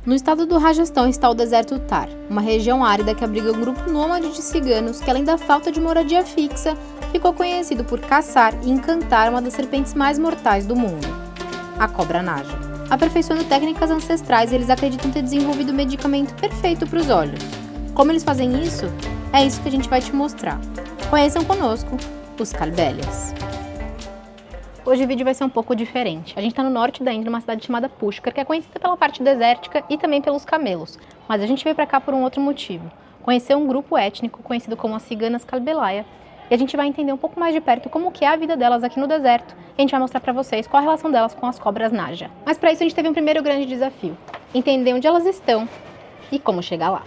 No estado do Rajastão está o deserto Thar, uma região árida que abriga um grupo nômade de ciganos que, além da falta de moradia fixa, ficou conhecido por caçar e encantar uma das serpentes mais mortais do mundo, a cobra naja. Aperfeiçoando técnicas ancestrais, eles acreditam ter desenvolvido o medicamento perfeito para os olhos. Como eles fazem isso? É isso que a gente vai te mostrar. Conheçam conosco os Kalbelias. Hoje o vídeo vai ser um pouco diferente. A gente está no norte da Índia, numa cidade chamada Pushkar, que é conhecida pela parte desértica e também pelos camelos. Mas a gente veio para cá por um outro motivo. Conhecer um grupo étnico conhecido como as ciganas Kalbelaya. E a gente vai entender um pouco mais de perto como que é a vida delas aqui no deserto. E a gente vai mostrar para vocês qual a relação delas com as cobras naja. Mas para isso a gente teve um primeiro grande desafio. Entender onde elas estão e como chegar lá.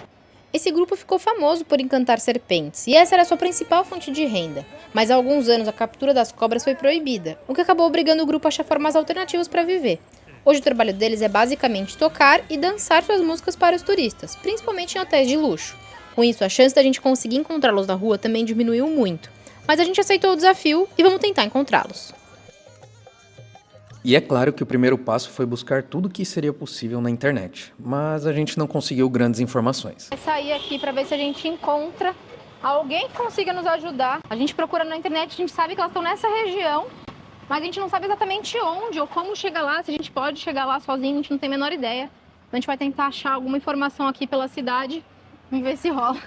Esse grupo ficou famoso por encantar serpentes, e essa era a sua principal fonte de renda. Mas há alguns anos a captura das cobras foi proibida, o que acabou obrigando o grupo a achar formas alternativas para viver. Hoje o trabalho deles é basicamente tocar e dançar suas músicas para os turistas, principalmente em hotéis de luxo. Com isso, a chance da gente conseguir encontrá-los na rua também diminuiu muito. Mas a gente aceitou o desafio e vamos tentar encontrá-los. E é claro que o primeiro passo foi buscar tudo o que seria possível na internet, mas a gente não conseguiu grandes informações. Vai sair aqui para ver se a gente encontra alguém que consiga nos ajudar. A gente procura na internet, a gente sabe que elas estão nessa região, mas a gente não sabe exatamente onde ou como chegar lá, se a gente pode chegar lá sozinho, a gente não tem a menor ideia. Então a gente vai tentar achar alguma informação aqui pela cidade, vamos ver se rola.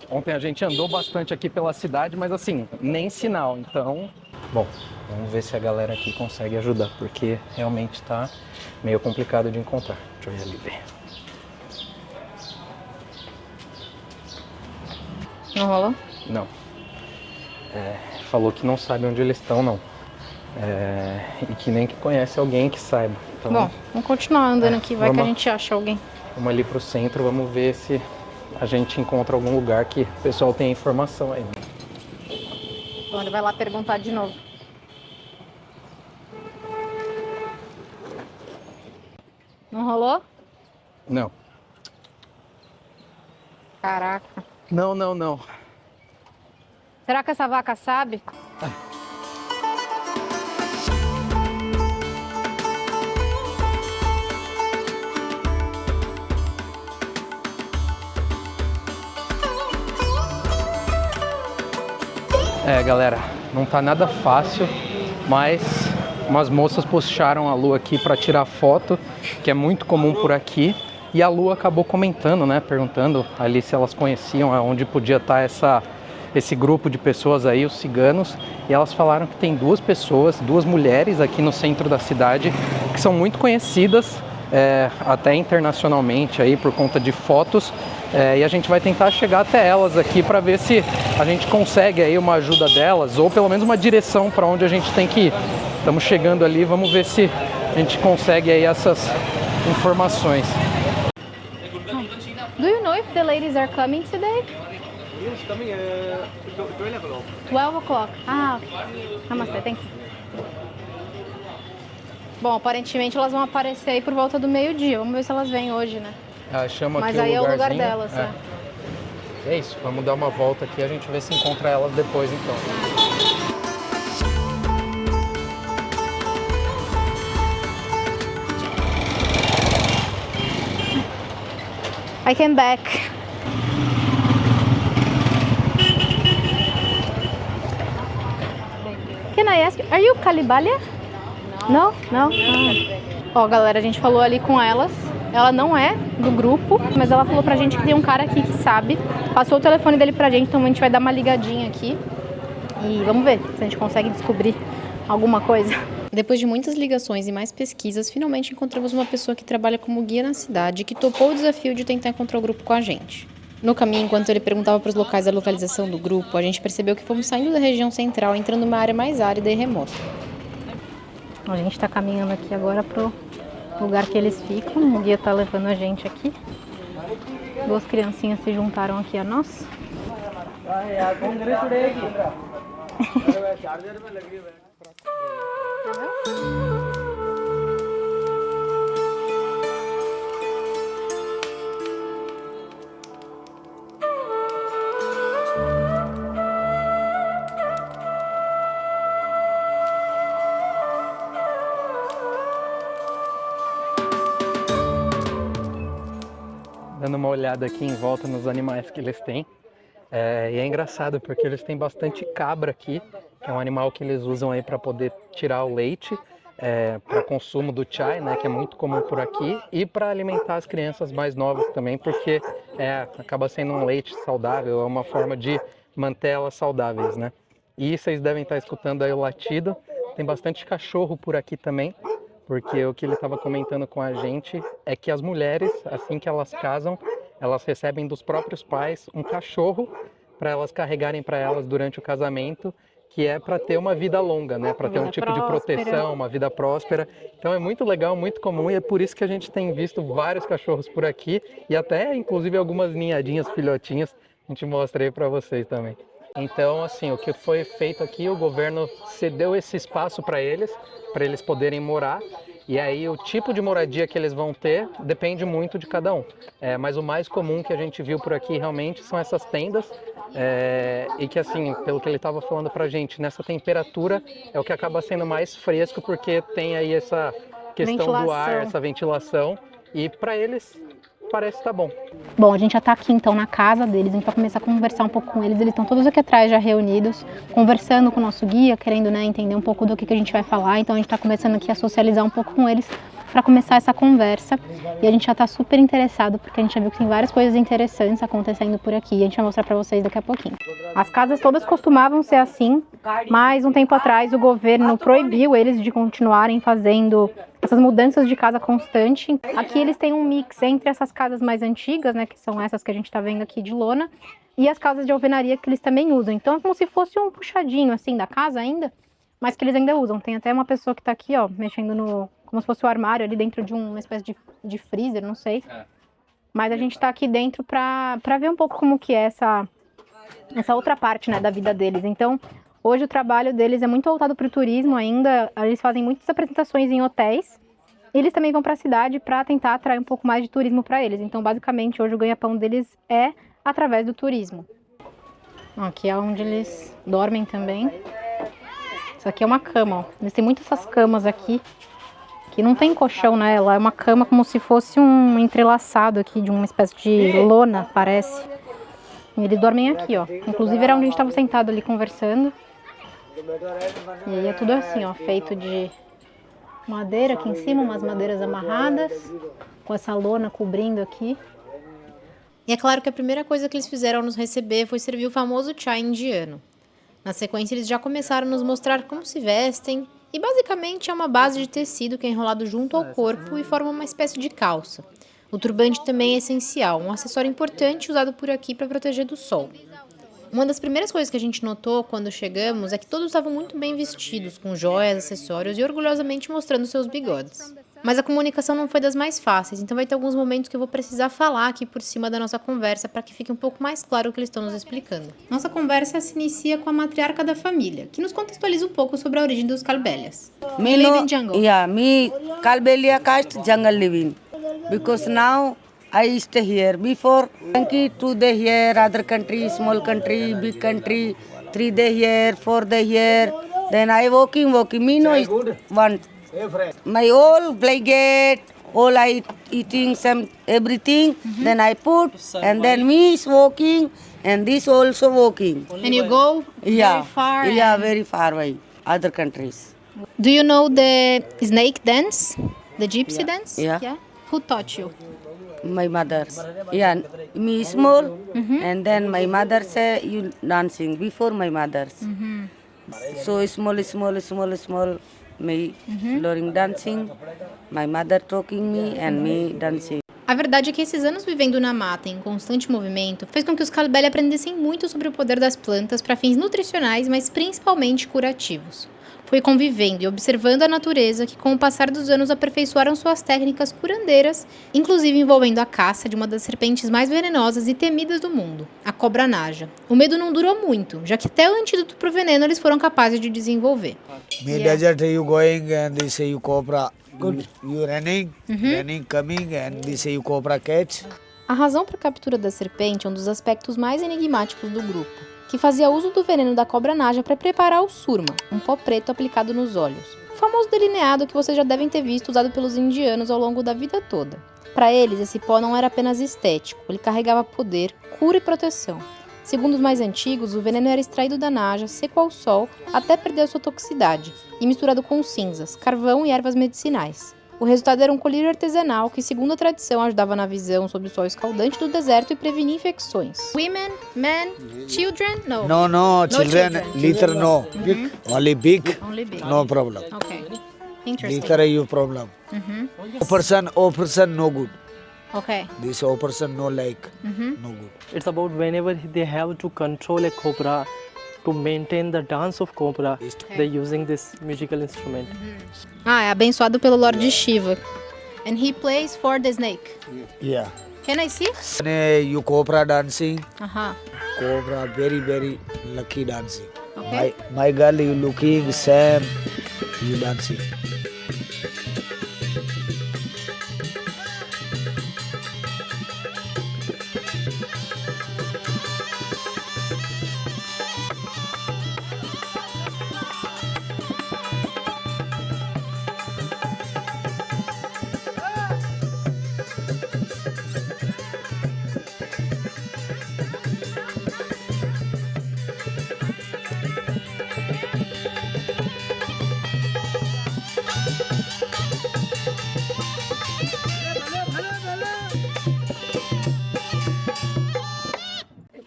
Ontem a gente andou bastante aqui pela cidade, mas assim, nem sinal, então... Bom, vamos ver se a galera aqui consegue ajudar, porque realmente tá meio complicado de encontrar. Deixa eu ir ali ver. Não rolou? Não. Falou que não sabe onde eles estão, não. E que nem que conhece alguém que saiba. Então, bom, vamos continuar andando aqui, vai que a vamos- gente acha alguém. Vamos ali pro centro, vamos ver se a gente encontra algum lugar que o pessoal tem informação aí. Então ele vai lá perguntar de novo. Não rolou? Não. Caraca. Não. Será que essa vaca sabe? Galera, não tá nada fácil, mas umas moças puxaram a Lu aqui para tirar foto, que é muito comum por aqui, e a Lu acabou comentando, né, perguntando ali se elas conheciam onde podia estar esse grupo de pessoas aí, os ciganos, e elas falaram que tem duas mulheres aqui no centro da cidade, que são muito conhecidas, até internacionalmente aí por conta de fotos, e a gente vai tentar chegar até elas aqui para ver se a gente consegue aí uma ajuda delas, ou pelo menos uma direção para onde a gente tem que ir. Estamos chegando ali, vamos ver se a gente consegue aí essas informações. Do you know if the ladies are coming today? Yes, coming 12 o'clock. 12 o'clock. Ah, namastê, thank you. Bom, aparentemente elas vão aparecer aí por volta do meio-dia. Vamos ver se elas vêm hoje, né? Chama Mas aqui aí é o lugar lugarzinho. delas, né? É isso, vamos dar uma volta aqui e a gente vê se encontra elas depois então. I came back. Can I ask, are you Kalibalia? Não? Não? Ó, galera, a gente falou ali com elas. Ela não é do grupo, mas ela falou pra gente que tem um cara aqui que sabe. Passou o telefone dele pra gente, então a gente vai dar uma ligadinha aqui. E vamos ver se a gente consegue descobrir alguma coisa. Depois de muitas ligações e mais pesquisas, finalmente encontramos uma pessoa que trabalha como guia na cidade e que topou o desafio de tentar encontrar o grupo com a gente. No caminho, enquanto ele perguntava para os locais da localização do grupo, a gente percebeu que fomos saindo da região central, entrando numa área mais árida e remota. A gente está caminhando aqui agora pro lugar que eles ficam. O guia tá levando a gente aqui. Duas criancinhas se juntaram aqui a nós. dando uma olhada aqui em volta nos animais que eles têm. E é engraçado porque eles têm bastante cabra aqui, que é um animal que eles usam aí para poder tirar o leite, para consumo do chai, né, que é muito comum por aqui, e para alimentar as crianças mais novas também, porque acaba sendo um leite saudável, é uma forma de manter elas saudáveis, né? E vocês devem estar escutando aí o latido. Tem bastante cachorro por aqui também, porque o que ele estava comentando com a gente é que as mulheres, assim que elas casam, elas recebem dos próprios pais um cachorro para elas carregarem para elas durante o casamento, que é para ter uma vida longa, né? Para ter um tipo de proteção, uma vida próspera. Então é muito legal, muito comum, e é por isso que a gente tem visto vários cachorros por aqui e até inclusive algumas ninhadinhas, filhotinhas. A gente mostra aí para vocês também. Então, assim, o que foi feito aqui, o governo cedeu esse espaço para eles poderem morar. E aí o tipo de moradia que eles vão ter depende muito de cada um. Mas o mais comum que a gente viu por aqui realmente são essas tendas. E que, assim, pelo que ele estava falando pra gente, nessa temperatura é o que acaba sendo mais fresco, porque tem aí essa questão do ar, essa ventilação. E para eles parece estar bom. Bom, a gente já está aqui então na casa deles, a gente vai começar a conversar um pouco com eles. Eles estão todos aqui atrás já reunidos, conversando com o nosso guia, querendo, né, entender um pouco do que a gente vai falar. Então a gente está começando aqui a socializar um pouco com eles para começar essa conversa. E a gente já está super interessado porque a gente já viu que tem várias coisas interessantes acontecendo por aqui. A gente vai mostrar para vocês daqui a pouquinho. As casas todas costumavam ser assim, mas um tempo atrás o governo proibiu eles de continuarem fazendo essas mudanças de casa constante. Aqui eles têm um mix entre essas casas mais antigas, né, que são essas que a gente está vendo aqui de lona, e as casas de alvenaria que eles também usam. Então é como se fosse um puxadinho assim da casa ainda, mas que eles ainda usam. Tem até uma pessoa que está aqui, ó, mexendo no, como se fosse o armário ali dentro de uma espécie de freezer, não sei. Mas a gente está aqui dentro para ver um pouco como que é essa outra parte, né, da vida deles. Então hoje o trabalho deles é muito voltado para o turismo ainda. Eles fazem muitas apresentações em hotéis. Eles também vão para a cidade para tentar atrair um pouco mais de turismo para eles. Então, basicamente, hoje o ganha-pão deles é através do turismo. Aqui é onde eles dormem também. Isso aqui é uma cama, ó. Eles têm muitas essas camas aqui, que não tem colchão nela. É uma cama como se fosse um entrelaçado aqui, de uma espécie de lona, parece. E eles dormem aqui, ó. Inclusive era onde a gente estava sentado ali conversando. E aí é tudo assim, ó, feito de madeira aqui em cima, umas madeiras amarradas, com essa lona cobrindo aqui. E é claro que a primeira coisa que eles fizeram ao nos receber foi servir o famoso chai indiano. Na sequência, eles já começaram a nos mostrar como se vestem, e basicamente é uma base de tecido que é enrolado junto ao corpo e forma uma espécie de calça. O turbante também é essencial, um acessório importante usado por aqui para proteger do sol. Uma das primeiras coisas que a gente notou quando chegamos é que todos estavam muito bem vestidos, com joias, acessórios e orgulhosamente mostrando seus bigodes. Mas a comunicação não foi das mais fáceis, então vai ter alguns momentos que eu vou precisar falar aqui por cima da nossa conversa para que fique um pouco mais claro o que eles estão nos explicando. Nossa conversa se inicia com a matriarca da família, que nos contextualiza um pouco sobre a origem dos Kalbelias. We live in jungle. Yeah, me Kalbelia caste jungle living, because now I stay here. Before, 2 day here, other country, small country, big country, 3 day here, 4 day here. Then I walking. Me no is one. My whole blanket, all I eating some everything. Then I put, and then me is walking, and this also walking. And you go very far? Yeah, very far away, other countries. Do you know the snake dance? The gypsy dance? Yeah. Who taught you? My mother. Yeah, me small, and then my mother say you dancing before my mother's. So small, me learning dancing, my mother talking me and me dancing. A verdade é que esses anos vivendo na mata em constante movimento fez com que os Kalbeli aprendessem muito sobre o poder das plantas para fins nutricionais, mas principalmente curativos. Foi convivendo e observando a natureza que, com o passar dos anos, aperfeiçoaram suas técnicas curandeiras, inclusive envolvendo a caça de uma das serpentes mais venenosas e temidas do mundo, a cobra naja. O medo não durou muito, já que até o antídoto para o veneno eles foram capazes de desenvolver. Me desert you going and they say you cobra, you running, coming and they say you cobra catch. A razão para a captura da serpente é um dos aspectos mais enigmáticos do grupo, que fazia uso do veneno da cobra naja para preparar o surma, um pó preto aplicado nos olhos. O famoso delineado que vocês já devem ter visto usado pelos indianos ao longo da vida toda. Para eles, esse pó não era apenas estético, ele carregava poder, cura e proteção. Segundo os mais antigos, o veneno era extraído da naja, seco ao sol, até perder sua toxicidade, e misturado com cinzas, carvão e ervas medicinais. O resultado era um colírio artesanal que, segundo a tradição, ajudava na visão sob o sol escaldante do deserto e prevenia infecções. Women, men, children? No. No, children, litter no. Only big, Only big. no problem. Okay. Interesting. Litter you problem. O person no good. Okay. This person no like, no good. It's about whenever they have to control a cobra, to maintain the dance of cobra, they're using this musical instrument. É abençoado pelo Lord Shiva. And he plays for the snake. Yeah. Can I see? You cobra dancing, Aha. cobra very lucky dancing. Okay. My girl, you looking same, you dancing.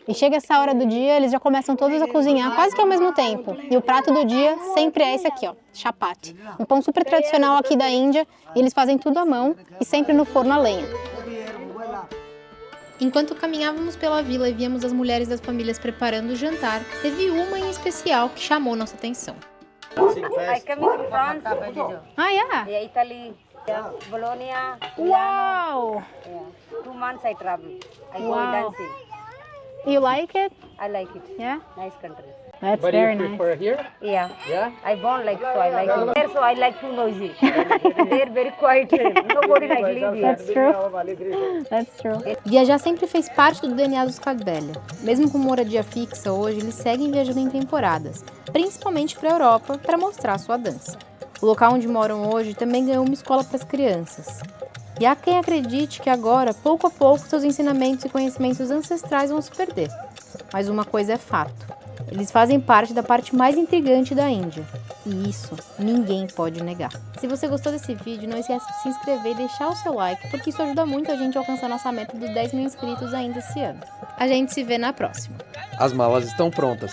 E chega essa hora do dia, eles já começam todos a cozinhar quase que ao mesmo tempo. E o prato do dia sempre é esse aqui, ó, chapati. Um pão super tradicional aqui da Índia, e eles fazem tudo à mão e sempre no forno a lenha. Enquanto caminhávamos pela vila e víamos as mulheres das famílias preparando o jantar, teve uma em especial que chamou nossa atenção. I come in France. Yeah. Yeah, Italy, yeah, Bologna. Wow! Yeah. 2 months I travel. I go Wow. dancing. You like it? I like it. Yeah? Nice country. That's very nice. here? Yeah. Yeah? I born like so. I like it. There, so I like too noisy. They're very quiet. Nobody like live here. That's true. That's true. Viajar sempre fez parte do DNA dos Kartvelya. Mesmo com moradia fixa, hoje eles seguem viajando em temporadas, principalmente para a Europa, para mostrar a sua dança. O local onde moram hoje também ganhou uma escola para as crianças. E há quem acredite que agora, pouco a pouco, seus ensinamentos e conhecimentos ancestrais vão se perder. Mas uma coisa é fato. Eles fazem parte da parte mais intrigante da Índia. E isso ninguém pode negar. Se você gostou desse vídeo, não esqueça de se inscrever e deixar o seu like, porque isso ajuda muito a gente a alcançar nossa meta dos 10 mil inscritos ainda esse ano. A gente se vê na próxima. As malas estão prontas.